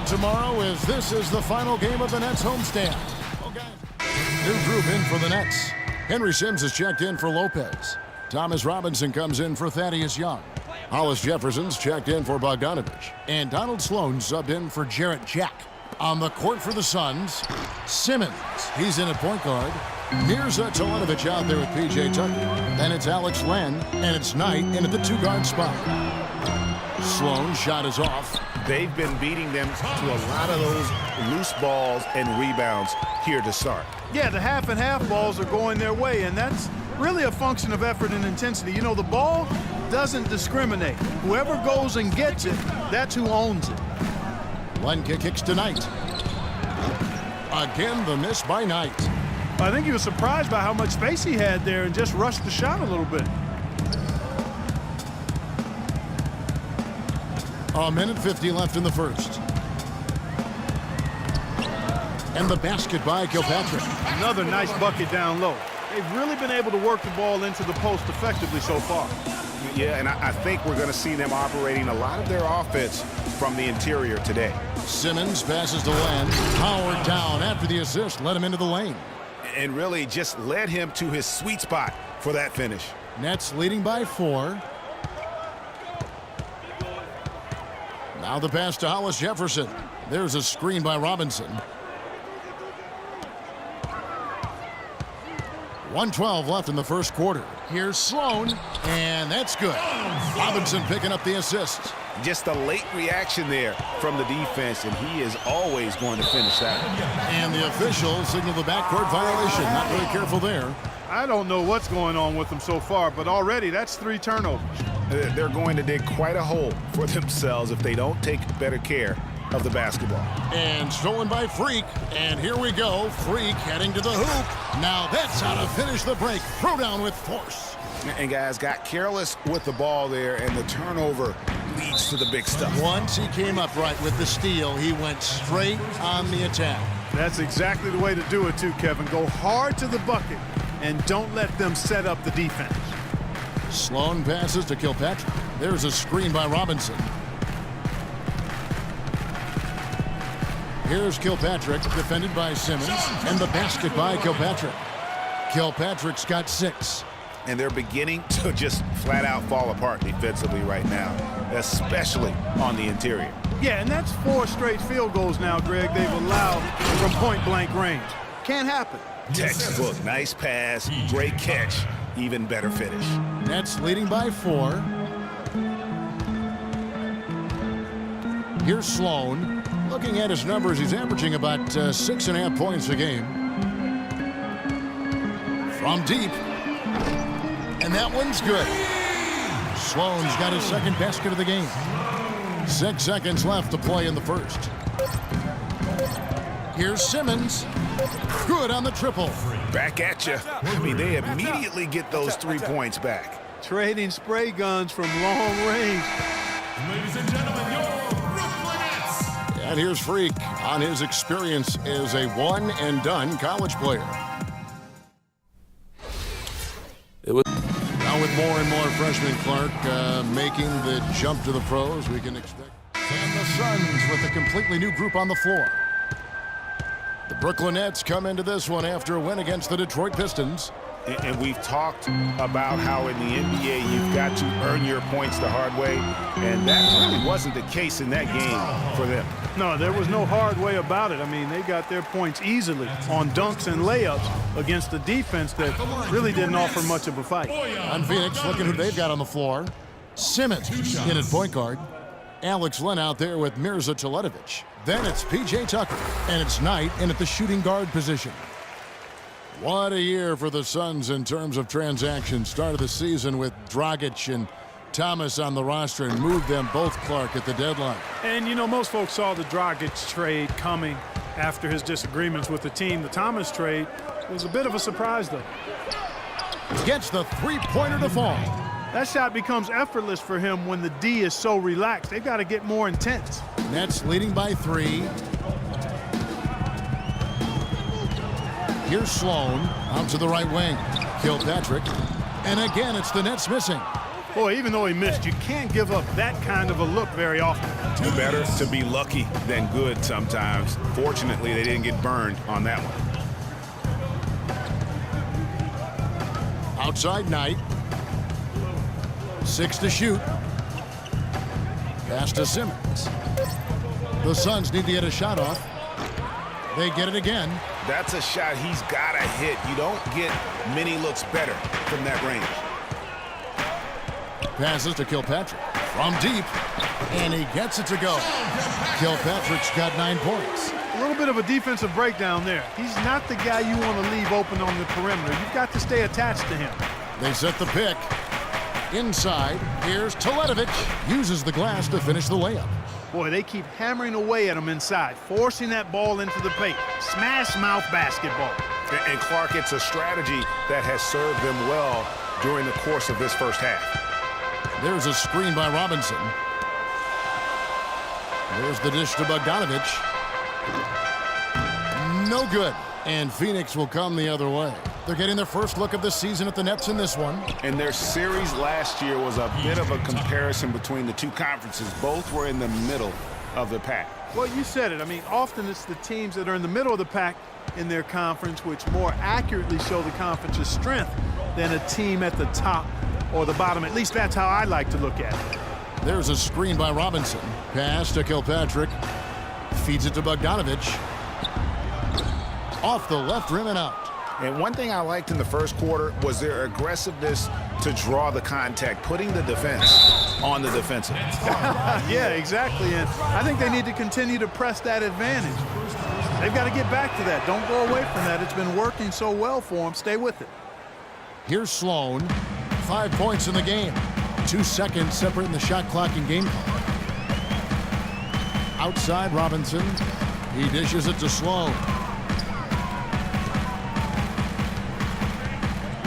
Tomorrow this is the final game of the Nets homestand. Okay. New group in for the Nets. Henry Sims is checked in for Lopez. Thomas Robinson comes in for Thaddeus Young. Hollis Jefferson's checked in for Bogdanovich. And Donald Sloan subbed in for Jarrett Jack. On the court for the Suns, Simmons. He's in at point guard. Mirza Teletovic out there with P.J. Tucker. Then it's Alex Len, and it's Knight in at the two-guard spot. Sloan's shot is off. They've been beating them to a lot of those loose balls and rebounds here to start. Yeah, the half and half balls are going their way, and that's really a function of effort and intensity. You know, the ball doesn't discriminate. Whoever goes and gets it, that's who owns it. Len kicks to Knight. Again, the miss by Knight. I think he was surprised by how much space he had there and just rushed the shot a little bit. A minute 50 left in the first. And the basket by Kilpatrick. Another nice bucket down low. They've really been able to work the ball into the post effectively so far. Yeah, and I think we're going to see them operating a lot of their offense from the interior today. Simmons passes to Len. Howard down after the assist. Let him into the lane. And really just led him to his sweet spot for that finish. Nets leading by 4. Now the pass to Hollis Jefferson. There's a screen by Robinson. 1:12 left in the first quarter. Here's Sloan, and that's good. Robinson picking up the assist. Just a late reaction there from the defense, and he is always going to finish that. And the officials signal the backcourt violation. Not very careful there. I don't know what's going on with them so far, but already that's 3 turnovers. They're going to dig quite a hole for themselves if they don't take better care of the basketball. And stolen by Freak. And here we go. Freak heading to the hoop. Now that's how to finish the break. Throw down with force. And guys got careless with the ball there, and the turnover leads to the big stuff. Once he came upright with the steal, he went straight on the attack. That's exactly the way to do it too, Kevin. Go hard to the bucket and don't let them set up the defense. Sloan passes to Kilpatrick. There's a screen by Robinson. Here's Kilpatrick, defended by Simmons, and the basket by Kilpatrick. Kilpatrick's got 6. And they're beginning to just flat out fall apart defensively right now, especially on the interior. Yeah, and that's 4 straight field goals now, Greg, they've allowed from point-blank range. Can't happen. Textbook, nice pass, great catch, even better finish. Nets leading by 4. Here's Sloan. Looking at his numbers, he's averaging about 6.5 points a game. From deep. And that one's good. Sloan's got his second basket of the game. 6 seconds left to play in the first. Here's Simmons. Good on the triple. Back at you. I mean, they immediately get those 3 points back. Trading spray guns from long range. Ladies and gentlemen, your Brooklyn Nets. And here's Freak on his experience as a one-and-done college player. Now with more and more freshmen, Clark, making the jump to the pros, we can expect. And the Suns with a completely new group on the floor. The Brooklyn Nets come into this one after a win against the Detroit Pistons. And we've talked about how in the NBA you've got to earn your points the hard way, and that really wasn't the case in that game for them. No, there was no hard way about it. I mean, they got their points easily on dunks and layups against a defense that really didn't offer much of a fight. On Phoenix, looking who they've got on the floor. Simmons in at point guard. Alex Len out there with Mirza Teletovic. Then it's P.J. Tucker, and it's Knight in at the shooting guard position. What a year for the Suns in terms of transactions. Started the season with Dragic and Thomas on the roster and moved them both, Clark, at the deadline. And, you know, most folks saw the Dragic trade coming after his disagreements with the team. The Thomas trade was a bit of a surprise, though. Gets the three-pointer to fall. That shot becomes effortless for him when the D is so relaxed. They've got to get more intense. Nets leading by 3. Here's Sloan out to the right wing. Kilpatrick. And again, it's the Nets missing. Boy, even though he missed, you can't give up that kind of a look very often. Better to be lucky than good sometimes. Fortunately, they didn't get burned on that one. Outside Knight. 6 to shoot. Pass to Simmons. The Suns need to get a shot off. They get it again. That's a shot he's got to hit. You don't get many looks better from that range. Passes to Kilpatrick from deep, and he gets it to go. Kilpatrick's got 9 points. A little bit of a defensive breakdown there. He's not the guy you want to leave open on the perimeter. You've got to stay attached to him. They set the pick. Inside, here's Teletovic. Uses the glass to finish the layup. Boy, they keep hammering away at him inside, forcing that ball into the paint. Smash mouth basketball. And Clark, it's a strategy that has served them well during the course of this first half. There's a screen by Robinson. There's the dish to Bogdanovic. No good. And Phoenix will come the other way. They're getting their first look of the season at the Nets in this one. And their series last year was a bit of a comparison between the two conferences. Both were in the middle of the pack. Well, you said it. I mean, often it's the teams that are in the middle of the pack in their conference which more accurately show the conference's strength than a team at the top or the bottom. At least that's how I like to look at it. There's a screen by Robinson. Pass to Kilpatrick. Feeds it to Bogdanovic. Off the left rim and out. And one thing I liked in the first quarter was their aggressiveness to draw the contact, putting the defense on the defensive. Yeah, exactly. And I think they need to continue to press that advantage. They've got to get back to that. Don't go away from that. It's been working so well for them. Stay with it. Here's Sloan. 5 points in the game. 2 seconds separating the shot clock and game clock. Outside Robinson. He dishes it to Sloan.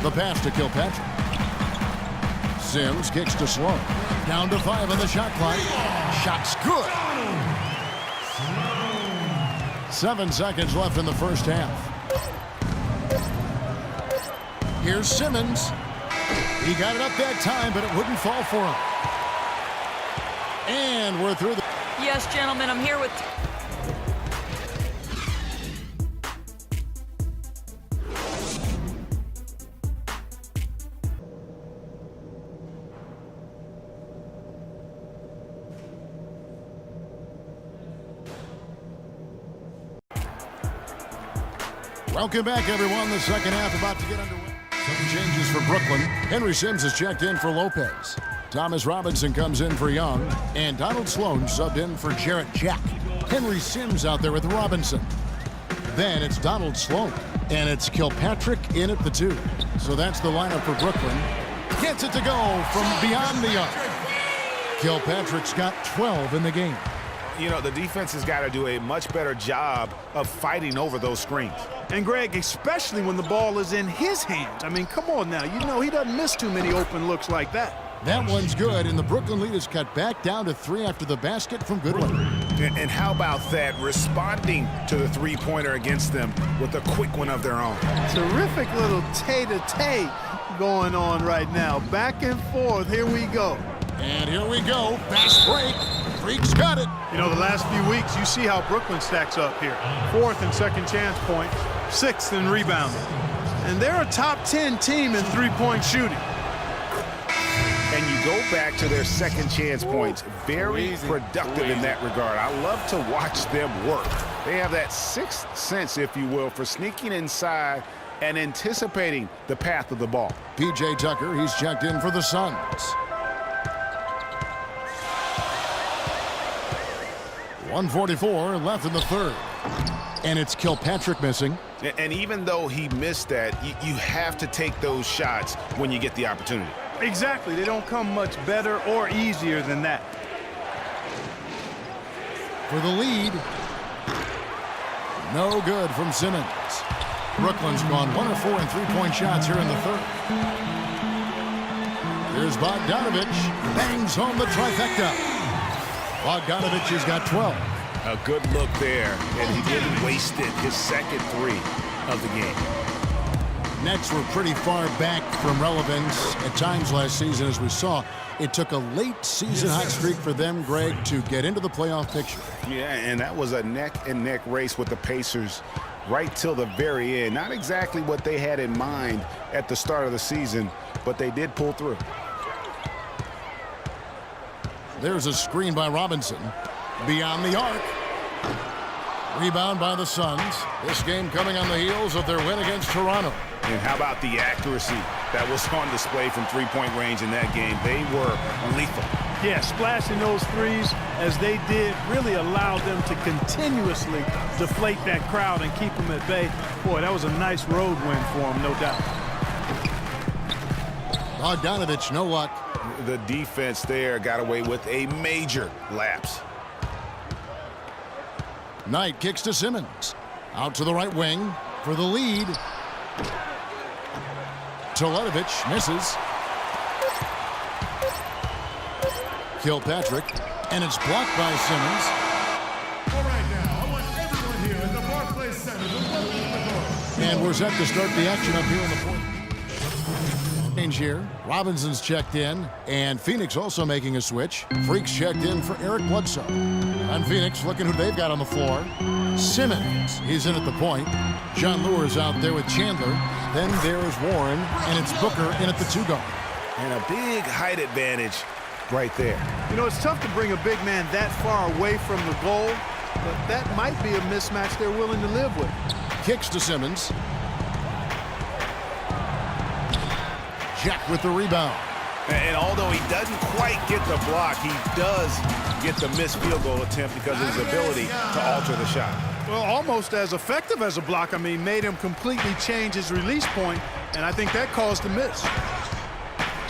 The pass to Kilpatrick. Sims kicks to Sloan. Down to 5 on the shot clock. Shot's good. 7 seconds left in the first half. Here's Simmons. He got it up that time, but it wouldn't fall for him. And we're through the... Yes, gentlemen, I'm here with... Welcome back, everyone. The second half about to get underway. Some changes for Brooklyn. Henry Sims has checked in for Lopez. Thomas Robinson comes in for Young. And Donald Sloan subbed in for Jarrett Jack. Henry Sims out there with Robinson. Then it's Donald Sloan. And it's Kilpatrick in at the 2. So that's the lineup for Brooklyn. Gets it to go from beyond the arc. Kilpatrick's got 12 in the game. You know, the defense has got to do a much better job of fighting over those screens. And Greg, especially when the ball is in his hands. I mean, come on now. You know he doesn't miss too many open looks like that. That one's good, and the Brooklyn lead is cut back down to 3 after the basket from Goodwin. And how about that, responding to the three-pointer against them with a quick one of their own. Terrific little tay-to-tay going on right now. Back and forth. Here we go. And here we go. Fast break. Freak's got it. You know, the last few weeks, you see how Brooklyn stacks up here. 4th and second chance points, 6th in rebounding. And they're a top 10 team in three-point shooting. And you go back to their second chance points. Very productive in that regard. I love to watch them work. They have that sixth sense, if you will, for sneaking inside and anticipating the path of the ball. P.J. Tucker, he's checked in for the Suns. 1:44 left in the third. And it's Kilpatrick missing. And even though he missed that, you have to take those shots when you get the opportunity. Exactly. They don't come much better or easier than that. For the lead. No good from Simmons. Brooklyn's gone 1 of 4 in three-point shots here in the third. Here's Bogdanovic. Bangs home the trifecta. Bogdanovic has got 12. A good look there, and he didn't waste it. His second 3 of the game. Nets were pretty far back from relevance at times last season, as we saw. It took a late season hot streak for them, Greg, to get into the playoff picture. Yeah, and that was a neck-and-neck race with the Pacers right till the very end. Not exactly what they had in mind at the start of the season, but they did pull through. There's a screen by Robinson. Beyond the arc. Rebound by the Suns. This game coming on the heels of their win against Toronto. And how about the accuracy that was on display from three-point range in that game? They were lethal. Yeah, splashing those threes as they did really allowed them to continuously deflate that crowd and keep them at bay. Boy, that was a nice road win for them, no doubt. Bogdanovich, no luck. The defense there got away with a major lapse. Knight kicks to Simmons. Out to the right wing for the lead. Teletovic misses. Kilpatrick, and it's blocked by Simmons. All right, now, I want everyone here in the Barclays Center to welcome the court. And we're set to start the action up here in the fourth. Change here. Robinson's checked in, and Phoenix also making a switch. Freaks checked in for Eric Bledsoe. On Phoenix, looking who they've got on the floor. Simmons, he's in at the point. John Lure's out there with Chandler. Then there's Warren, and it's Booker in at the two-guard. And a big height advantage right there. You know, it's tough to bring a big man that far away from the goal, but that might be a mismatch they're willing to live with. Kicks to Simmons. Jack with the rebound. And although he doesn't quite get the block, he does get the missed field goal attempt because of his ability to alter the shot. Well, almost as effective as a block. I mean, made him completely change his release point, and I think that caused a miss.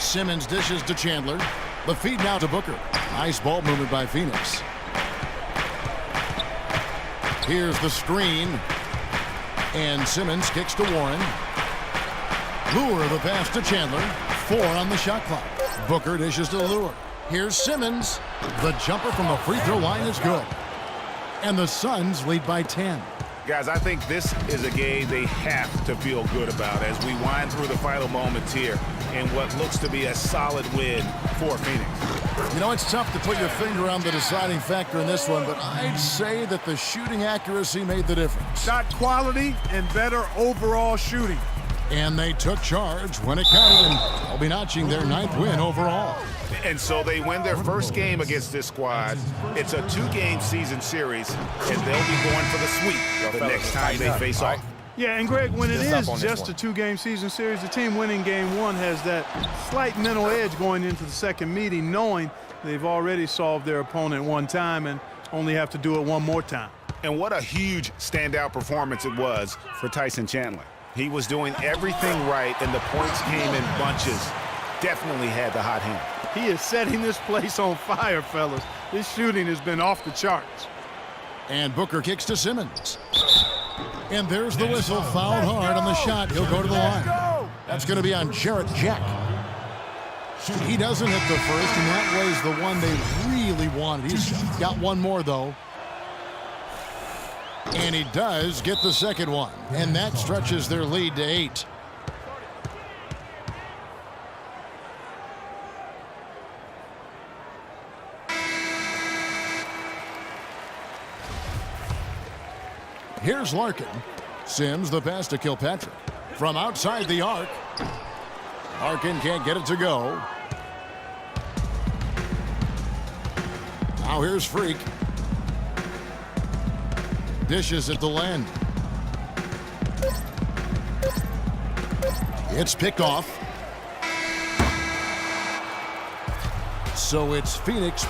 Simmons dishes to Chandler. The feed now to Booker. Nice ball movement by Phoenix. Here's the screen. And Simmons kicks to Warren. Lure the pass to Chandler. 4 on the shot clock. Booker dishes to Lure. Here's Simmons. The jumper from the free throw line is good. And the Suns lead by 10. Guys, I think this is a game they have to feel good about as we wind through the final moments here in what looks to be a solid win for Phoenix. You know, it's tough to put your finger on the deciding factor in this one, but I'd say that the shooting accuracy made the difference. Shot quality and better overall shooting. And they took charge when it counted, and they'll be notching their 9th win overall. And so they win their first game against this squad. It's a 2-game season series, and they'll be going for the sweep the next time they face off. Yeah, and Greg, when it is just a 2-game season series, the team winning game 1 has that slight mental edge going into the second meeting, knowing they've already solved their opponent one time and only have to do it one more time. And what a huge standout performance it was for Tyson Chandler. He was doing everything right, and the points came in bunches. Definitely had the hot hand. He is setting this place on fire, fellas. His shooting has been off the charts. And Booker kicks to Simmons. And there's the whistle. Fouled hard on the shot. He'll go to the line. That's going to be on Jarrett Jack. He doesn't hit the first, and that was the one they really wanted. He's got one more, though. And he does get the second one. And that stretches their lead to 8. Here's Larkin. Sims the pass to Kilpatrick. From outside the arc. Larkin can't get it to go. Now here's Freak. Dishes at the land. It's picked off. So it's Phoenix.